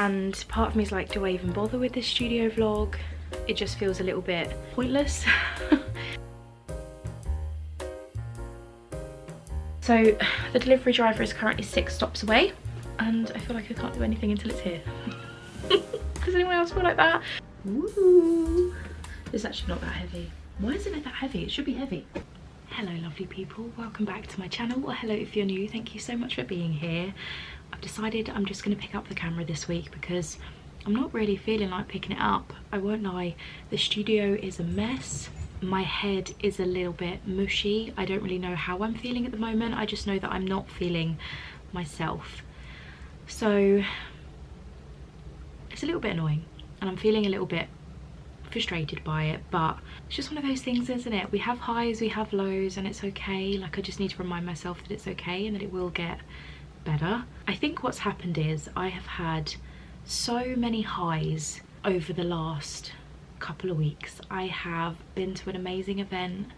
and part of me is like, do I even bother with this studio vlog? It just feels a little bit pointless. So the delivery driver is currently 6 stops away, and I feel like I can't do anything until it's here. Does anyone else feel like that? Woo! It's actually not that heavy. Why isn't it that heavy? It should be heavy. Hello lovely people, welcome back to my channel, or hello if you're new. Thank you so much for being here. I've decided I'm just going to pick up the camera this week because I'm not really feeling like picking it up. I won't lie, the studio is a mess. My head is a little bit mushy. I don't really know how I'm feeling at the moment. I just know that I'm not feeling myself. So it's a little bit annoying and I'm feeling a little bit frustrated by it, but it's just one of those things, isn't it? We have highs, we have lows, and it's okay. Like, I just need to remind myself that it's okay and that it will get better. I think what's happened is I have had so many highs over the last couple of weeks. I have been to an amazing event.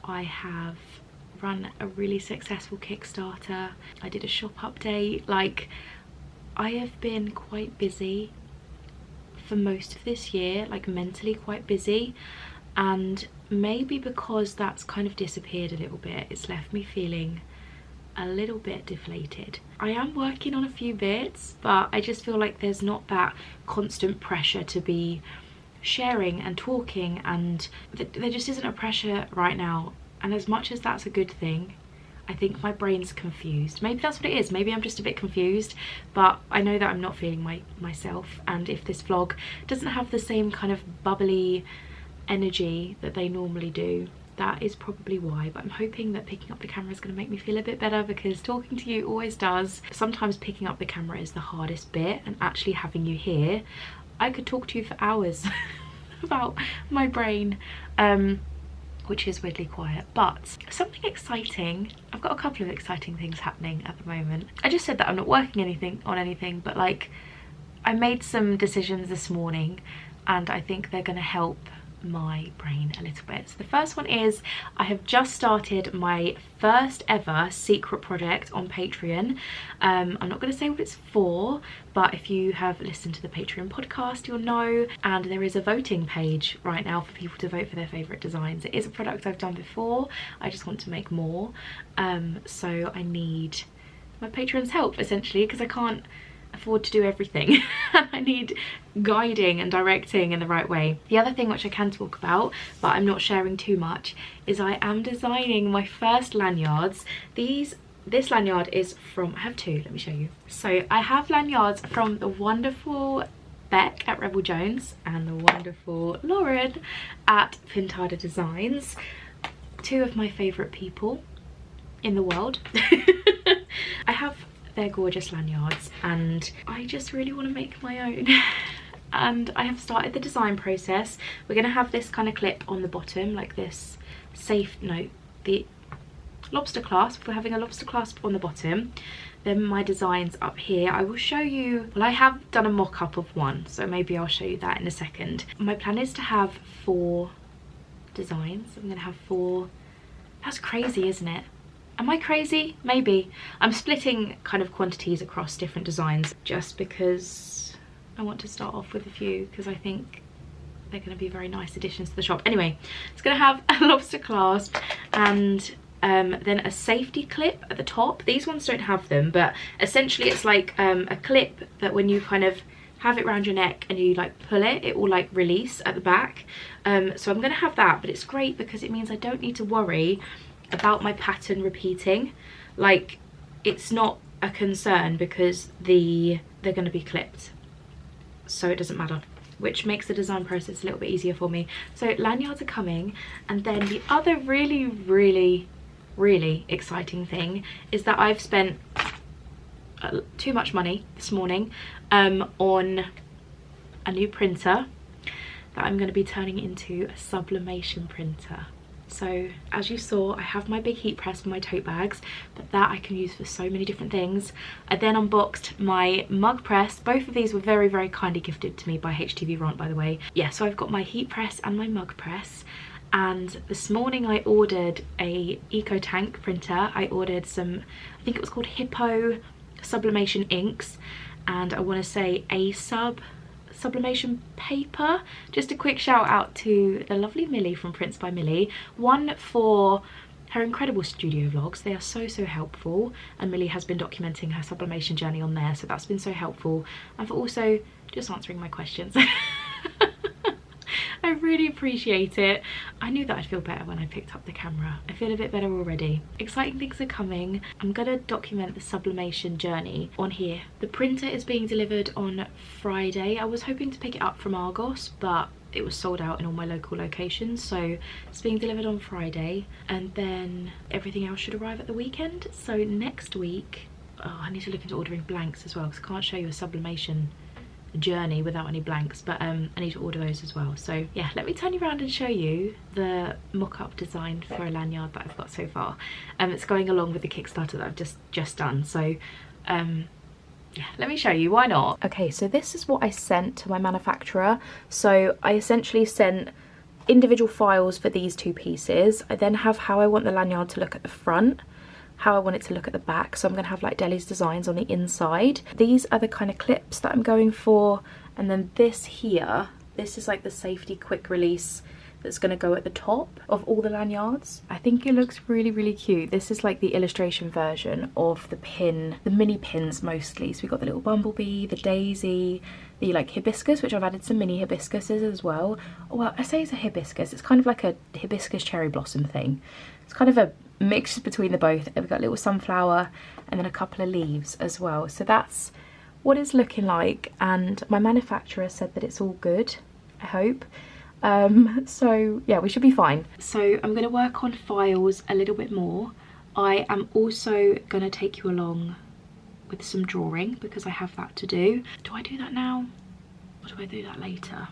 I have run a really successful Kickstarter. I did a shop update. Like, I have been quite busy for most of this year, like mentally quite busy, and maybe because that's kind of disappeared a little bit, it's left me feeling a little bit deflated. I am working on a few bits, but I just feel like there's not that constant pressure to be sharing and talking, and there just isn't a pressure right now. And as much as that's a good thing, I think my brain's confused. Maybe that's what it is. Maybe I'm just a bit confused, but I know that I'm not feeling myself, and if this vlog doesn't have the same kind of bubbly energy that they normally do, that is probably why. But I'm hoping that picking up the camera is going to make me feel a bit better, because talking to you always does. Sometimes picking up the camera is the hardest bit, and actually having you here, I could talk to you for hours about my brain, which is weirdly quiet. But something exciting, I've got a couple of exciting things happening at the moment. I just said that I'm not working on anything, but like, I made some decisions this morning and I think they're gonna help my brain a little bit. So the first one is, I have just started my first ever secret project on Patreon. I'm not going to say what it's for, but if you have listened to the Patreon podcast, you'll know. And there is a voting page right now for people to vote for their favourite designs. It is a product I've done before. I just want to make more. So I need my patrons' help essentially, because I can't afford to do everything. I need guiding and directing in the right way. The other thing which I can talk about, but I'm not sharing too much, is I am designing my first lanyards. This lanyard is from, I have two, let me show you. So I have lanyards from the wonderful Beck at Rebel Jones and the wonderful Lauren at Pintada Designs, two of my favourite people in the world. I have their gorgeous lanyards and I just really want to make my own. And I have started the design process. We're going to have this kind of clip on the bottom, like this the lobster clasp. We're having a lobster clasp on the bottom. Then my designs up here, I will show you. Well, I have done a mock-up of one, so maybe I'll show you that in a second. My plan is to have 4 designs. I'm going to have 4. That's crazy, isn't it? Am I crazy? Maybe. I'm splitting kind of quantities across different designs just because I want to start off with a few, because I think they're going to be very nice additions to the shop. Anyway, it's going to have a lobster clasp and then a safety clip at the top. These ones don't have them, but essentially it's like a clip that when you kind of have it around your neck and you like pull it, it will like release at the back. So I'm going to have that, but it's great because it means I don't need to worry about my pattern repeating. Like, it's not a concern because they're going to be clipped, so it doesn't matter, which makes the design process a little bit easier for me. So lanyards are coming, and then the other really exciting thing is that I've spent too much money this morning on a new printer that I'm going to be turning into a sublimation printer. So as you saw, I have my big heat press for my tote bags, but that I can use for so many different things. I then unboxed my mug press. Both of these were very kindly gifted to me by HTV Rant, by the way. Yeah, so I've got my heat press and my mug press. And this morning I ordered a Eco Tank printer. I ordered some, I think it was called Hippo sublimation inks, and I want to say sublimation paper. Just a quick shout out to the lovely Millie from Prints by Millie. One for her incredible studio vlogs. They are so helpful, and Millie has been documenting her sublimation journey on there, so that's been so helpful, and for also just answering my questions. I really appreciate it. I knew that I'd feel better when I picked up the camera. I feel a bit better already. Exciting things are coming. I'm gonna document the sublimation journey on here. The printer is being delivered on Friday. I was hoping to pick it up from Argos, but it was sold out in all my local locations, so it's being delivered on Friday, and then everything else should arrive at the weekend. So next week, I need to look into ordering blanks as well, because I can't show you a sublimation journey without any blanks, but I need to order those as well. So yeah, let me turn you around and show you the mock-up design for a lanyard that I've got so far. It's going along with the Kickstarter that I've just done, so yeah, let me show you, why not? Okay, so this is what I sent to my manufacturer. So I essentially sent individual files for these two pieces. I then have how I want the lanyard to look at the front, how I want it to look at the back. So I'm going to have like Deli's designs on the inside. These are the kind of clips that I'm going for, and then this here, this is like the safety quick release that's going to go at the top of all the lanyards. I think it looks really cute. This is like the illustration version of the pin, the mini pins mostly. So we've got the little bumblebee, the daisy, the like hibiscus, which I've added some mini hibiscuses as well. Oh, well, I say it's a hibiscus. It's kind of like a hibiscus cherry blossom thing. It's kind of a mix between the both. We've got a little sunflower and then a couple of leaves as well. So that's what it's looking like, and my manufacturer said that it's all good, I hope. So yeah, we should be fine. So I'm going to work on files a little bit more. I am also going to take you along with some drawing, because I have that to do. Do I do that now, or do I do that later?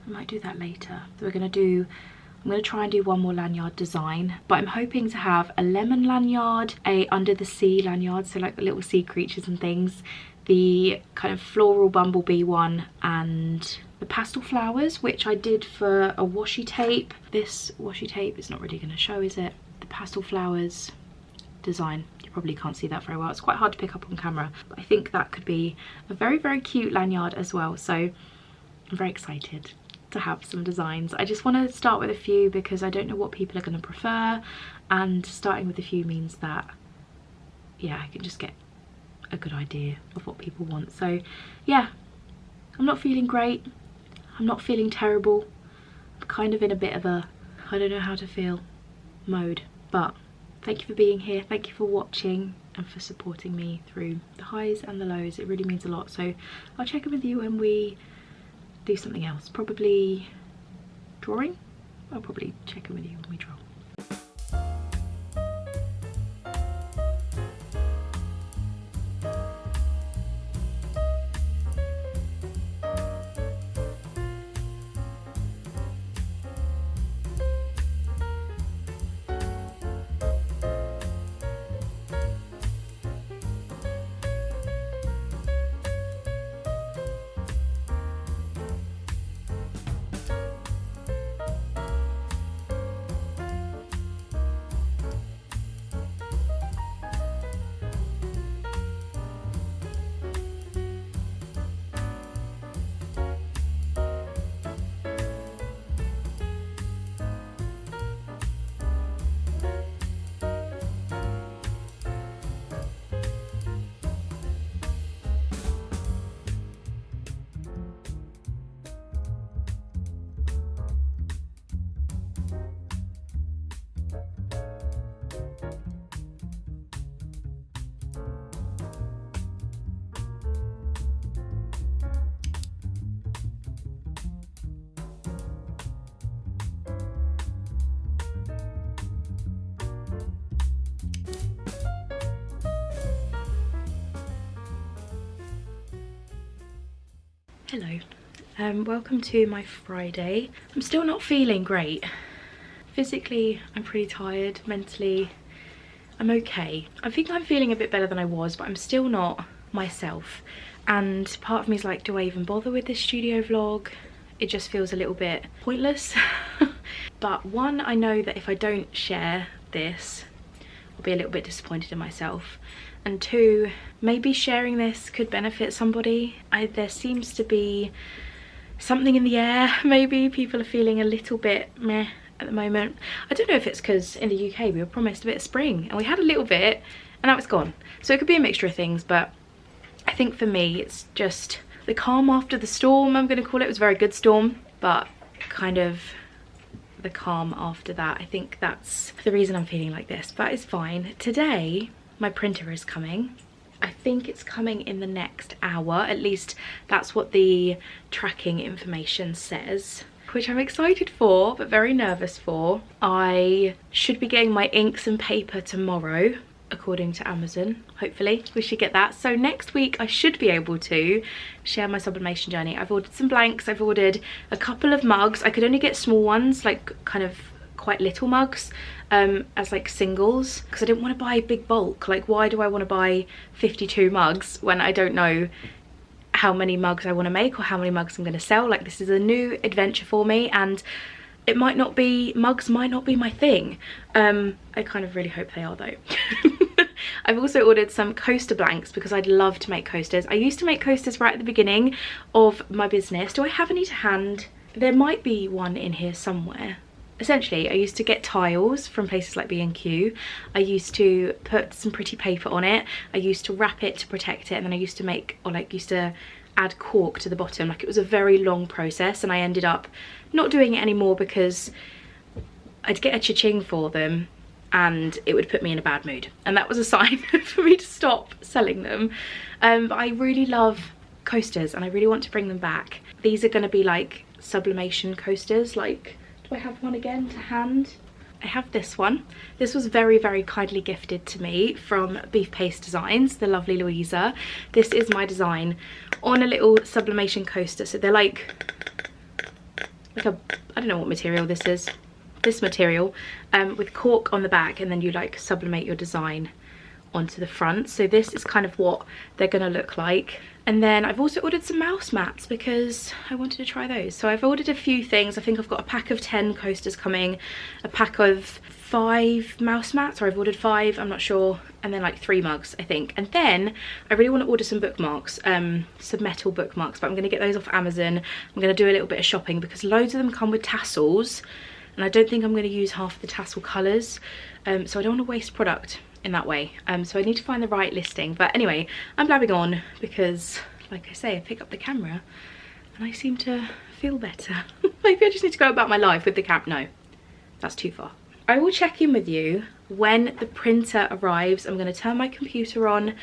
I might do that later. So I'm going to try and do one more lanyard design, but I'm hoping to have a lemon lanyard, a under the sea lanyard, so like the little sea creatures and things, the kind of floral bumblebee one, and the pastel flowers, which I did for a washi tape. This washi tape is not really going to show, is it? The pastel flowers design. You probably can't see that very well. It's quite hard to pick up on camera, but I think that could be a very cute lanyard as well. So I'm very excited to have some designs. I just want to start with a few because I don't know what people are going to prefer, and starting with a few means that, yeah, I can just get a good idea of what people want. So yeah, I'm not feeling great. I'm not feeling terrible. I'm kind of in a bit of a I don't know how to feel mode, but thank you for being here. Thank you for watching and for supporting me through the highs and the lows. It really means a lot. So I'll check in with you when we do something else, probably drawing. I'll probably check in with you when we draw. Hello, welcome to my Friday. I'm still not feeling great. Physically, I'm pretty tired. Mentally, I'm okay. I think I'm feeling a bit better than I was, but I'm still not myself. And part of me is like, do I even bother with this studio vlog? It just feels a little bit pointless. But one, I know that if I don't share this, or be a little bit disappointed in myself. And 2, maybe sharing this could benefit somebody. There seems to be something in the air. Maybe people are feeling a little bit meh at the moment. I don't know if it's because in the UK we were promised a bit of spring and we had a little bit and now it's gone. So it could be a mixture of things, but I think for me it's just the calm after the storm, I'm going to call it. It was a very good storm, but kind of the calm after that. I think that's the reason I'm feeling like this, but it's fine. Today my printer is coming. I think it's coming in the next hour, at least that's what the tracking information says, which I'm excited for but very nervous for. I should be getting my inks and paper tomorrow according to Amazon. Hopefully we should get that. So next week I should be able to share my sublimation journey. I've ordered some blanks, I've ordered a couple of mugs. I could only get small ones, like kind of quite little mugs, as like singles, because I didn't want to buy big bulk. Like, why do I want to buy 52 mugs when I don't know how many mugs I want to make or how many mugs I'm going to sell? Like, this is a new adventure for me and it might not be, mugs might not be my thing. I kind of really hope they are though. I've also ordered some coaster blanks because I'd love to make coasters. I used to make coasters right at the beginning of my business. Do I have any to hand? There might be one in here somewhere. Essentially, I used to get tiles from places like B&Q. I used to put some pretty paper on it. I used to wrap it to protect it, and then I used to make, or like used to add cork to the bottom. Like, it was a very long process and I ended up not doing it anymore because I'd get a cha-ching for them and it would put me in a bad mood. And that was a sign for me to stop selling them. But I really love coasters and I really want to bring them back. These are gonna be like sublimation coasters. Like, do I have one again to hand? I have this one. This was very, very kindly gifted to me from Beef Paste Designs, the lovely Louisa. This is my design on a little sublimation coaster. So they're like a, I don't know what material this is. This material with cork on the back, and then you like sublimate your design onto the front. So this is kind of what they're gonna look like. And then I've also ordered some mouse mats because I wanted to try those. So I've ordered a few things. I think I've got a pack of 10 coasters coming, a pack of 5 mouse mats, or I've ordered 5, I'm not sure, and then like 3 mugs, I think. And then I really want to order some bookmarks, some metal bookmarks, but I'm going to get those off Amazon. I'm going to do a little bit of shopping because loads of them come with tassels, and I don't think I'm going to use half the tassel colours, so I don't want to waste product in that way. So I need to find the right listing. But anyway, I'm blabbing on because, like I say, I pick up the camera and I seem to feel better. Maybe I just need to go about my life with the no, that's too far. I will check in with you when the printer arrives. I'm going to turn my computer on.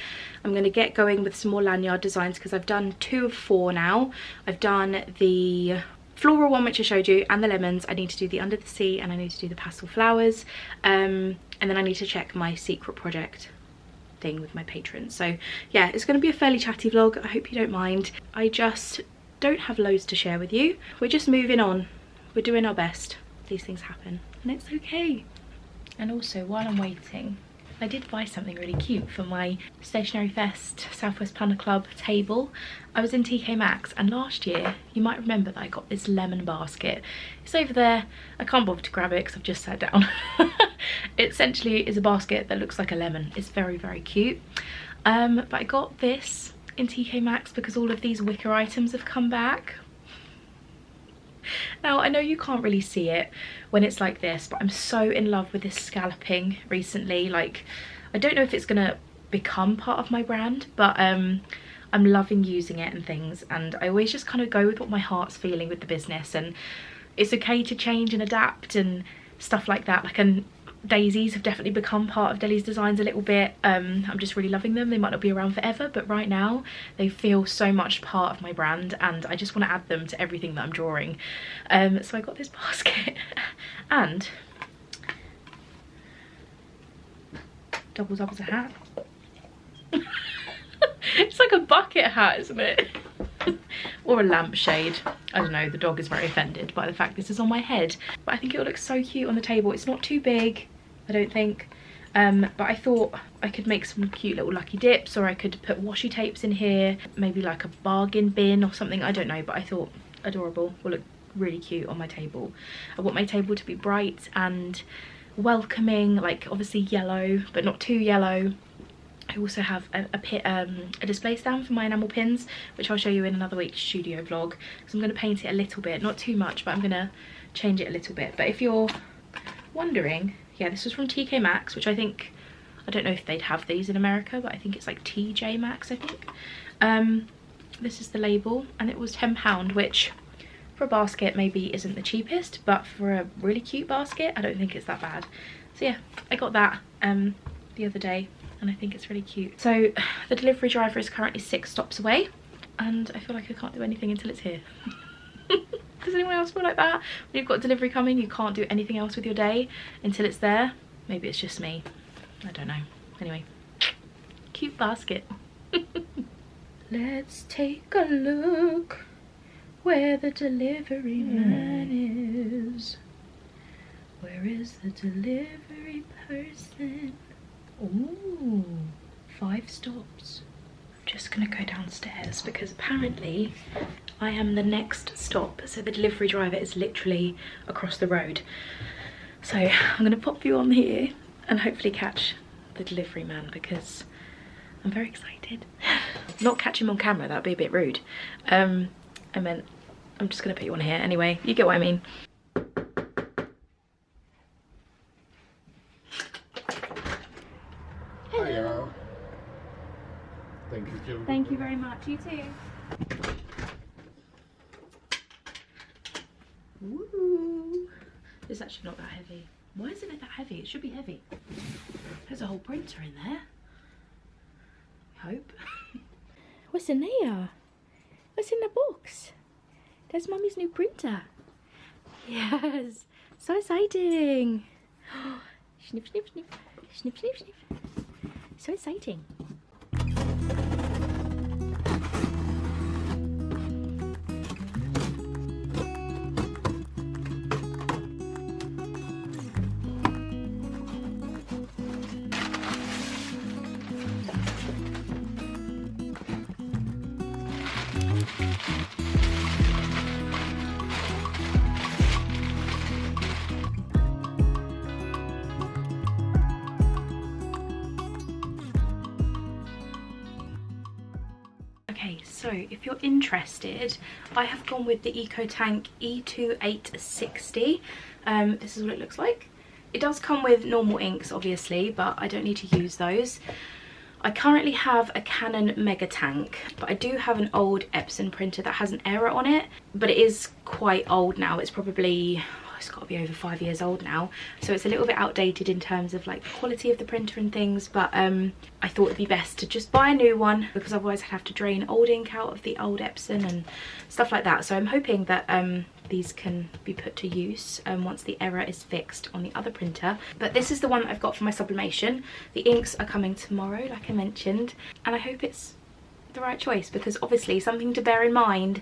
I'm going to get going with some more lanyard designs because I've done 2 of 4 now. I've done the floral one which I showed you and the lemons. I need to do the under the sea and I need to do the pastel flowers, and then I need to check my secret project thing with my patrons. So yeah, it's going to be a fairly chatty vlog. I hope you don't mind. I just don't have loads to share with you. We're just moving on. We're doing our best. These things happen and it's okay. And also, while I'm waiting, I did buy something really cute for my Stationery Fest Southwest Planner Club table. I was in TK Maxx and last year, you might remember that I got this lemon basket. It's over there. I can't bother to grab it because I've just sat down. It essentially is a basket that looks like a lemon. It's very, very cute. But I got this in TK Maxx because all of these wicker items have come back. Now, I know you can't really see it when it's like this, but I'm so in love with this scalloping recently. Like, I don't know if it's gonna become part of my brand, but I'm loving using it and things, and I always just kind of go with what my heart's feeling with the business, and it's okay to change and adapt and stuff like that. Like, and daisies have definitely become part of Deli's designs a little bit. I'm just really loving them. They might not be around forever, but right now they feel so much part of my brand and I just want to add them to everything that I'm drawing. So I got this basket and doubles up as a hat. It's like a bucket hat, isn't it? Or a lampshade. I don't know, the dog is very offended by the fact this is on my head, but I think it will look so cute on the table. It's not too big, I don't think, but I thought I could make some cute little lucky dips, or I could put washi tapes in here, maybe like a bargain bin or something, I don't know, but I thought adorable, will look really cute on my table. I want my table to be bright and welcoming, like obviously yellow but not too yellow. I also have a display stand for my enamel pins, which I'll show you in another week's studio vlog, because I'm going to paint it a little bit, not too much, but I'm going to change it a little bit. But if you're wondering, yeah, this was from TK Maxx, which I don't know if they'd have these in America, but I think it's like TJ Maxx, I think. This is the label, and it was £10, which for a basket maybe isn't the cheapest, but for a really cute basket I don't think it's that bad. So yeah, I got that the other day, and I think it's really cute. So the delivery driver is currently 6 stops away, and I feel like I can't do anything until it's here. Does anyone else feel like that? When you've got delivery coming, you can't do anything else with your day until it's there? Maybe it's just me, I don't know. Anyway, cute basket. Let's take a look where the delivery man is. Where is the delivery person? Ooh, 5 stops. I'm just gonna go downstairs because apparently I am the next stop. So the delivery driver is literally across the road. So I'm gonna pop you on here and hopefully catch the delivery man, because I'm very excited. Not catch him on camera, that'd be a bit rude. I meant I'm just gonna put you on here anyway, you get what I mean. Hello. Thank you, Jill. Thank you very much, you too. Woo. It's actually not that heavy. Why isn't it that heavy? It should be heavy. There's a whole printer in there. I hope. What's in there? What's in the box? There's Mummy's new printer. Yes, so exciting. Snip, snip, snip. Snip, snip, snip. So exciting. Okay, so if you're interested, I have gone with the EcoTank E2860. This is what it looks like. It does come with normal inks, obviously, but I don't need to use those. I currently have a Canon Mega Tank, but I do have an old Epson printer that has an error on it, but it is quite old now. It's probably, it's got to be over 5 years old now, so it's a little bit outdated in terms of like the quality of the printer and things, but I thought it'd be best to just buy a new one, because otherwise I'd have to drain old ink out of the old Epson and stuff like that. So I'm hoping that these can be put to use once the error is fixed on the other printer. But this is the one that I've got for my sublimation. The inks are coming tomorrow, like I mentioned, and I hope it's the right choice, because obviously something to bear in mind,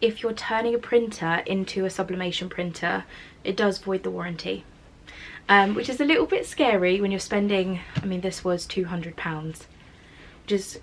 if you're turning a printer into a sublimation printer, it does void the warranty, which is a little bit scary when you're spending, I mean, this was £200, which is,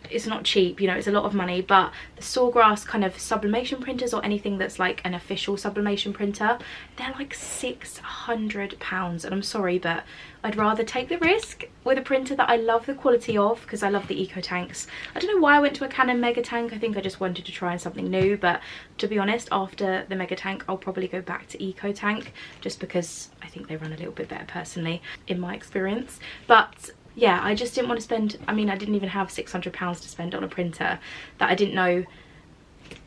it's not cheap, you know, it's a lot of money. But the Sawgrass kind of sublimation printers, or anything that's like an official sublimation printer, they're like £600, and I'm sorry, but I'd rather take the risk with a printer that I love the quality of, because I love the EcoTanks. I don't know why I went to a Canon Mega Tank. I think I just wanted to try something new, but to be honest, after the Mega Tank I'll probably go back to EcoTank, just because I think they run a little bit better personally in my experience. But yeah, I just didn't want to spend, I mean, I didn't even have £600 to spend on a printer that I didn't know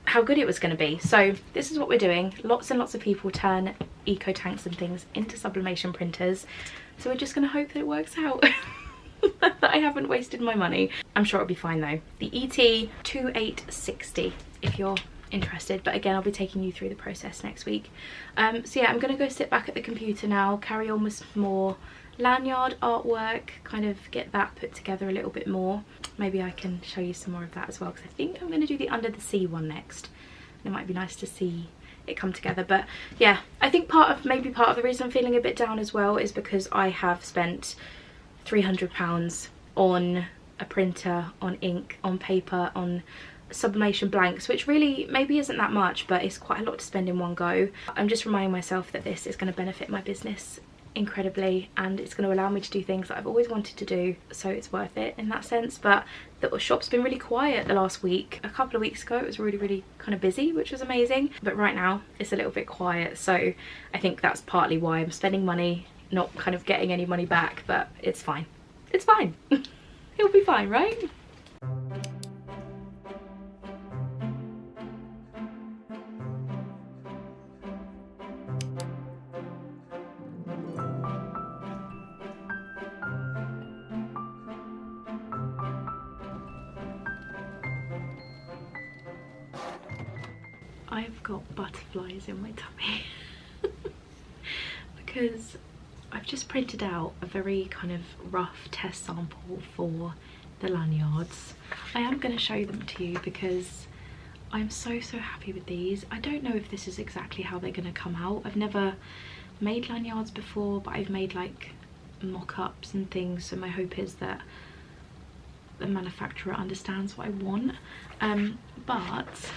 how good it was going to be. So this is what we're doing. Lots and lots of people turn EcoTanks and things into sublimation printers, so we're just going to hope that it works out. That I haven't wasted my money. I'm sure it'll be fine though. The ET2860 if you're interested, but again I'll be taking you through the process next week. So yeah, I'm going to go sit back at the computer now, carry on with some more lanyard artwork, kind of get that put together a little bit more. Maybe I can show you some more of that as well, because I think I'm going to do the under the sea one next, and it might be nice to see it come together. But yeah, I think maybe part of the reason I'm feeling a bit down as well is because I have spent £300 on a printer, on ink, on paper, on sublimation blanks, which really maybe isn't that much, but it's quite a lot to spend in one go. I'm just reminding myself that this is going to benefit my business incredibly, and it's going to allow me to do things that I've always wanted to do, so it's worth it in that sense. But the shop's been really quiet the last week. A couple of weeks ago it was really kind of busy, which was amazing, but right now it's a little bit quiet, so I think that's partly why I'm spending money, not kind of getting any money back, but it's fine. It's fine. It'll be fine, right? I've got butterflies in my tummy because I've just printed out a very kind of rough test sample for the lanyards. I am going to show them to you because I'm so happy with these. I don't know if this is exactly how they're going to come out. I've never made lanyards before, but I've made like mock-ups and things, so my hope is that the manufacturer understands what I want. But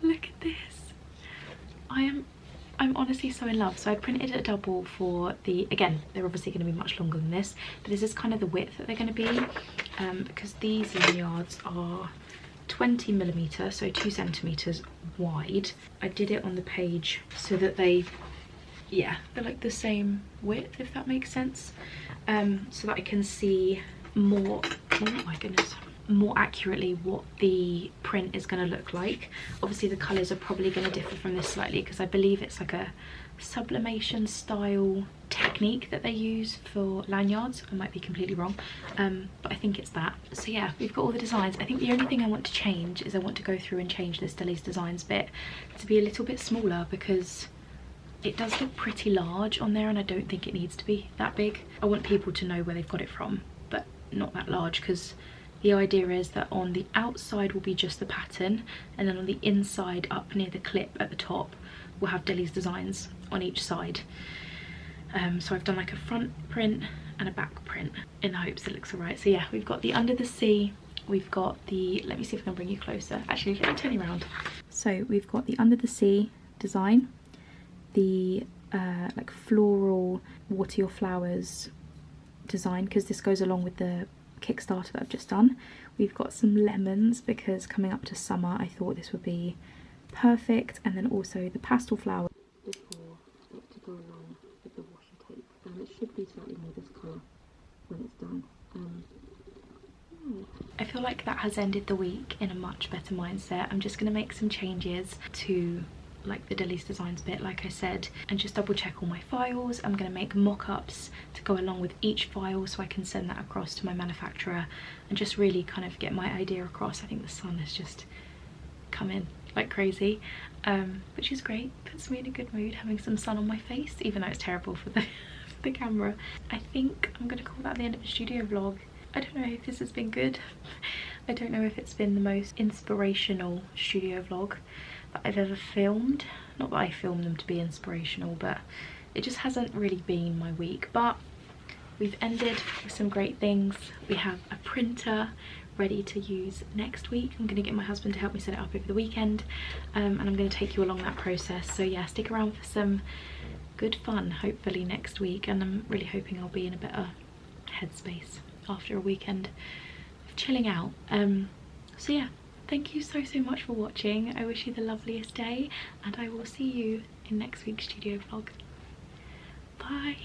look at this. I'm honestly so in love. So I printed a double for the, again, they're obviously going to be much longer than this, but this is kind of the width that they're going to be, because these lanyards are 20mm, so 2 centimeters wide. I did it on the page so that they're like the same width, if that makes sense, so that I can see more, oh my goodness, more accurately what the print is going to look like. Obviously the colours are probably going to differ from this slightly because I believe it's like a sublimation style technique that they use for lanyards. I might be completely wrong, but I think it's that. So yeah, we've got all the designs. I think the only thing I want to change is I want to go through and change this Deli's Designs bit to be a little bit smaller, because it does look pretty large on there and I don't think it needs to be that big. I want people to know where they've got it from, but not that large, because the idea is that on the outside will be just the pattern, and then on the inside up near the clip at the top we'll have Deli's Designs on each side. So I've done like a front print and a back print in the hopes it looks alright. So yeah, we've got the Under the Sea, we've got the, let me see if I can bring you closer. Actually, let me turn you around. So we've got the Under the Sea design, the like floral water your flowers design, because this goes along with the Kickstarter that I've just done. We've got some lemons because coming up to summer I thought this would be perfect, and then also the pastel flower before it to go along with the washi tape, and it should be slightly more this colour when it's done. I feel like that has ended the week in a much better mindset. I'm just going to make some changes to like the Deli's Designs bit, like I said, and just double check all my files. I'm going to make mock-ups to go along with each file so I can send that across to my manufacturer and just really kind of get my idea across. I think the sun has just come in like crazy, which is great. Puts me in a good mood having some sun on my face, even though it's terrible for the camera. I think I'm going to call that the end of the studio vlog. I don't know if this has been good. I don't know if it's been the most inspirational studio vlog that I've ever filmed. Not that I filmed them to be inspirational, but it just hasn't really been my week. But we've ended with some great things. We have a printer ready to use next week. I'm going to get my husband to help me set it up over the weekend, and I'm going to take you along that process. So yeah, stick around for some good fun hopefully next week, and I'm really hoping I'll be in a better headspace after a weekend of chilling out. So yeah, thank you so much for watching. I wish you the loveliest day, and I will see you in next week's studio vlog. Bye.